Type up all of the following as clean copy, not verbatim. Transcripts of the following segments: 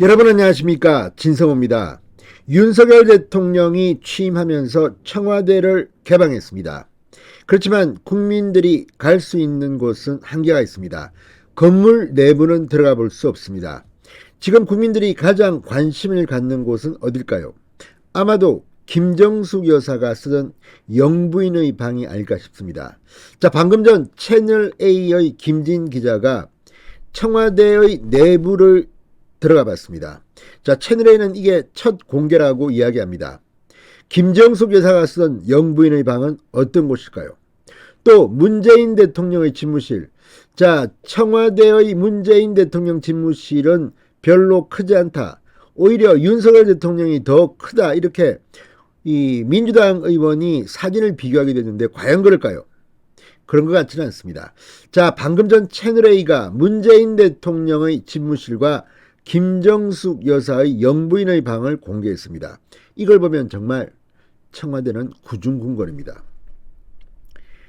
여러분 안녕하십니까, 진성호입니다. 윤석열 대통령이 취임하면서 청와대를 개방했습니다. 그렇지만 국민들이 갈 수 있는 곳은 한계가 있습니다. 건물 내부는 들어가 볼 수 없습니다. 지금 국민들이 가장 관심을 갖는 곳은 어딜까요? 아마도 김정숙 여사가 쓰던 영부인의 방이 아닐까 싶습니다. 자, 방금 전 채널A의 김진 기자가 청와대의 내부를 들어가 봤습니다. 자, 채널A는 이게 첫 공개라고 이야기합니다. 김정숙 여사가 쓰던 영부인의 방은 어떤 곳일까요? 또 문재인 대통령의 집무실. 자, 청와대의 문재인 대통령 집무실은 별로 크지 않다. 오히려 윤석열 대통령이 더 크다. 이렇게 이 민주당 의원이 사진을 비교하게 됐는데 과연 그럴까요? 그런 것 같지는 않습니다. 자, 방금 전 채널A가 문재인 대통령의 집무실과 김정숙 여사의 영부인의 방을 공개했습니다. 이걸 보면 정말 청와대는 구중궁궐입니다.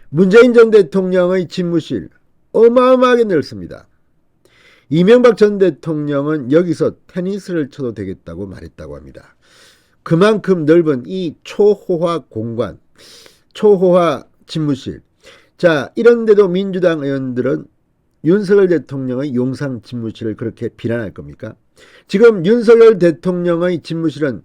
문재인 전 대통령의 집무실 어마어마하게 넓습니다. 이명박 전 대통령은 여기서 테니스를 쳐도 되겠다고 말했다고 합니다. 그만큼 넓은 이 초호화 공간, 초호화 집무실. 자, 이런데도 민주당 의원들은 윤석열 대통령의 용산 집무실을 그렇게 비난할 겁니까? 지금 윤석열 대통령의 집무실은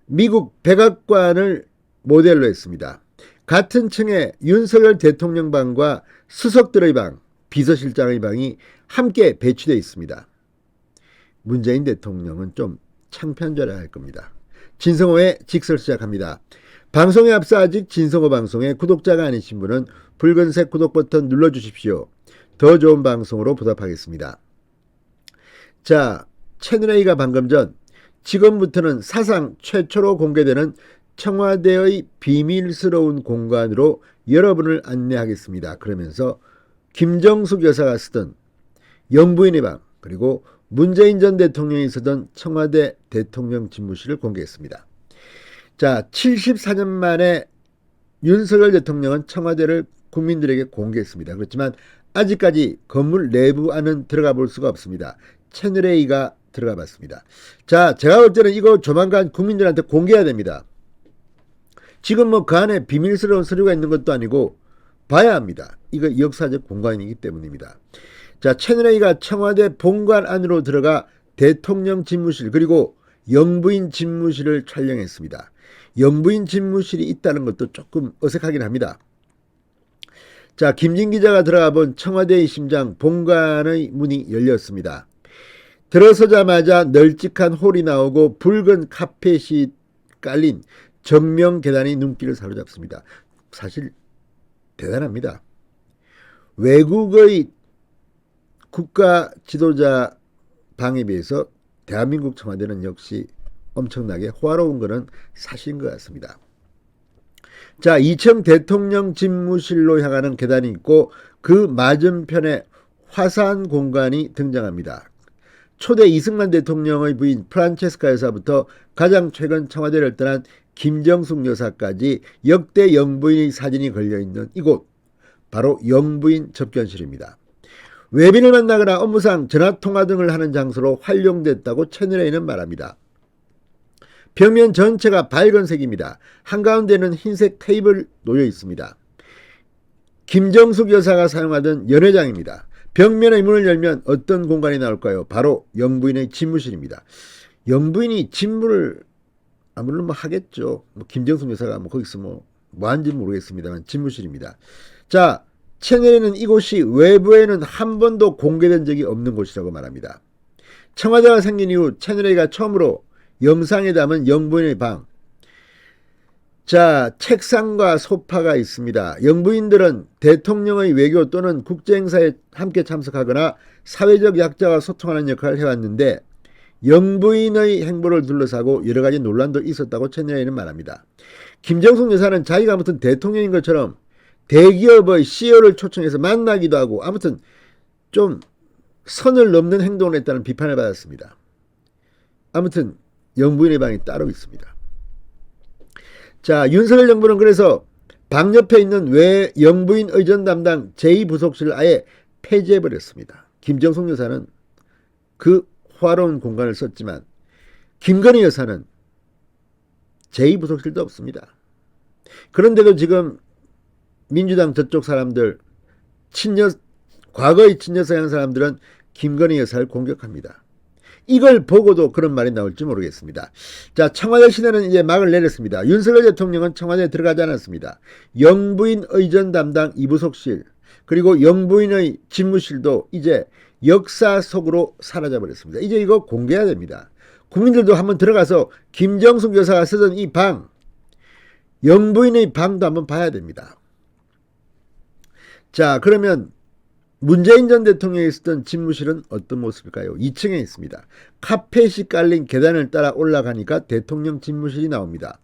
미국 백악관을 모델로 했습니다. 같은 층에 윤석열 대통령 방과 수석들의 방, 비서실장의 방이 함께 배치되어 있습니다. 문재인 대통령은 좀 창편절해야 할 겁니다. 진성호의 직설 시작합니다. 방송에 앞서 아직 진성호 방송에 구독자가 아니신 분은 붉은색 구독 버튼 눌러주십시오. 더 좋은 방송으로 보답하겠습니다. 자, 채널A가 방금 전 지금부터는 사상 최초로 공개되는 청와대의 비밀스러운 공간으로 여러분을 안내하겠습니다. 그러면서 김정숙 여사가 쓰던 영부인의 방, 그리고 문재인 전 대통령이 쓰던 청와대 대통령 집무실을 공개했습니다. 자, 74년 만에 윤석열 대통령은 청와대를 국민들에게 공개했습니다. 그렇지만 아직까지 건물 내부 안은 들어가 볼 수가 없습니다. 채널A가 들어가 봤습니다. 자, 제가 볼 때는 이거 조만간 국민들한테 공개해야 됩니다. 지금 뭐 그 안에 비밀스러운 서류가 있는 것도 아니고 봐야 합니다. 이거 역사적 공간이기 때문입니다. 자, 채널A가 청와대 본관 안으로 들어가 대통령 집무실 그리고 영부인 집무실을 촬영했습니다. 영부인 집무실이 있다는 것도 조금 어색하긴 합니다. 자, 김진 기자가 들어가 본 청와대의 심장 본관의 문이 열렸습니다. 들어서자마자 널찍한 홀이 나오고 붉은 카펫이 깔린 정명 계단이 눈길을 사로잡습니다. 사실 대단합니다. 외국의 국가 지도자 방에 비해서 대한민국 청와대는 역시 엄청나게 호화로운 것은 사실인 것 같습니다. 자, 2층 대통령 집무실로 향하는 계단이 있고 그 맞은편에 화산 공간이 등장합니다. 초대 이승만 대통령의 부인 프란체스카 여사부터 가장 최근 청와대를 떠난 김정숙 여사까지 역대 영부인의 사진이 걸려있는 이곳, 바로 영부인 접견실입니다. 외빈을 만나거나 업무상 전화통화 등을 하는 장소로 활용됐다고 채널A는 말합니다. 벽면 전체가 밝은 색입니다. 한가운데는 흰색 테이블 놓여 있습니다. 김정숙 여사가 사용하던 연회장입니다. 벽면의 문을 열면 어떤 공간이 나올까요? 바로 영부인의 집무실입니다. 영부인이 집무를 물론 뭐 하겠죠. 김정숙 여사가 거기서 뭐 하는지 모르겠습니다만 집무실입니다. 자, 채널A는 이곳이 외부에는 한 번도 공개된 적이 없는 곳이라고 말합니다. 청와대가 생긴 이후 채널A가 처음으로 영상에 담은 영부인의 방. 자, 책상과 소파가 있습니다. 영부인들은 대통령의 외교 또는 국제행사에 함께 참석하거나 사회적 약자와 소통하는 역할을 해왔는데 영부인의 행보를 둘러싸고 여러 가지 논란도 있었다고 채널A는 말합니다. 김정숙 여사는 자기가 아무튼 대통령인 것처럼 대기업의 CEO를 초청해서 만나기도 하고 아무튼 좀 선을 넘는 행동을 했다는 비판을 받았습니다. 아무튼 영부인의 방이 따로 있습니다. 자, 윤석열 정부는 그래서 방 옆에 있는 외 영부인 의전 담당 제2부속실을 아예 폐지해버렸습니다. 김정숙 여사는 그 화로운 공간을 썼지만 김건희 여사는 제2부속실도 없습니다. 그런데도 지금 민주당 저쪽 사람들, 과거의 친여 서양 사람들은 김건희 여사를 공격합니다. 이걸 보고도 그런 말이 나올지 모르겠습니다. 자, 청와대 시대는 이제 막을 내렸습니다. 윤석열 대통령은 청와대에 들어가지 않았습니다. 영부인 의전 담당 이부속실, 그리고 영부인의 집무실도 이제 역사 속으로 사라져버렸습니다. 이제 이거 공개해야 됩니다. 국민들도 한번 들어가서 김정숙 여사가 쓰던 이 방, 영부인의 방도 한번 봐야 됩니다. 자, 그러면 문재인 전 대통령이 쓰던 집무실은 어떤 모습일까요? 2층에 있습니다. 카펫이 깔린 계단을 따라 올라가니까 대통령 집무실이 나옵니다.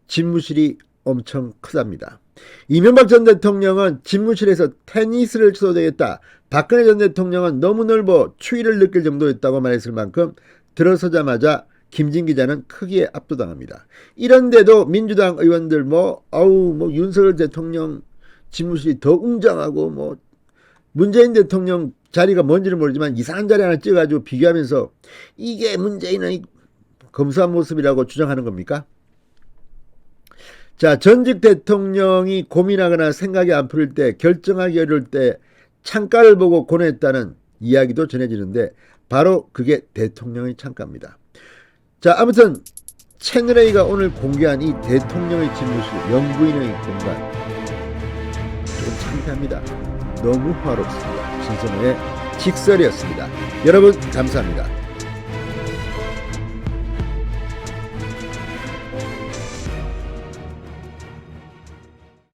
집무실이 엄청 크답니다. 이명박 전 대통령은 집무실에서 테니스를 쳐도 되겠다. 박근혜 전 대통령은 너무 넓어 추위를 느낄 정도였다고 말했을 만큼 들어서자마자 김진 기자는 크게 압도당합니다. 이런데도 민주당 의원들 윤석열 대통령 집무실이 더 웅장하고 문재인 대통령 자리가 뭔지는 모르지만 이상한 자리 하나 찍어가지고 비교하면서 이게 문재인의 검소한 모습이라고 주장하는 겁니까? 자, 전직 대통령이 고민하거나 생각이 안 풀릴 때, 결정하기 어려울 때 창가를 보고 고뇌했다는 이야기도 전해지는데 바로 그게 대통령의 창가입니다. 자, 아무튼 채널A가 오늘 공개한 이 대통령의 집무실, 영부인의 공간 좀 창피합니다. 너무 화롭습니다. 신선호의 직설이었습니다. 여러분 감사합니다.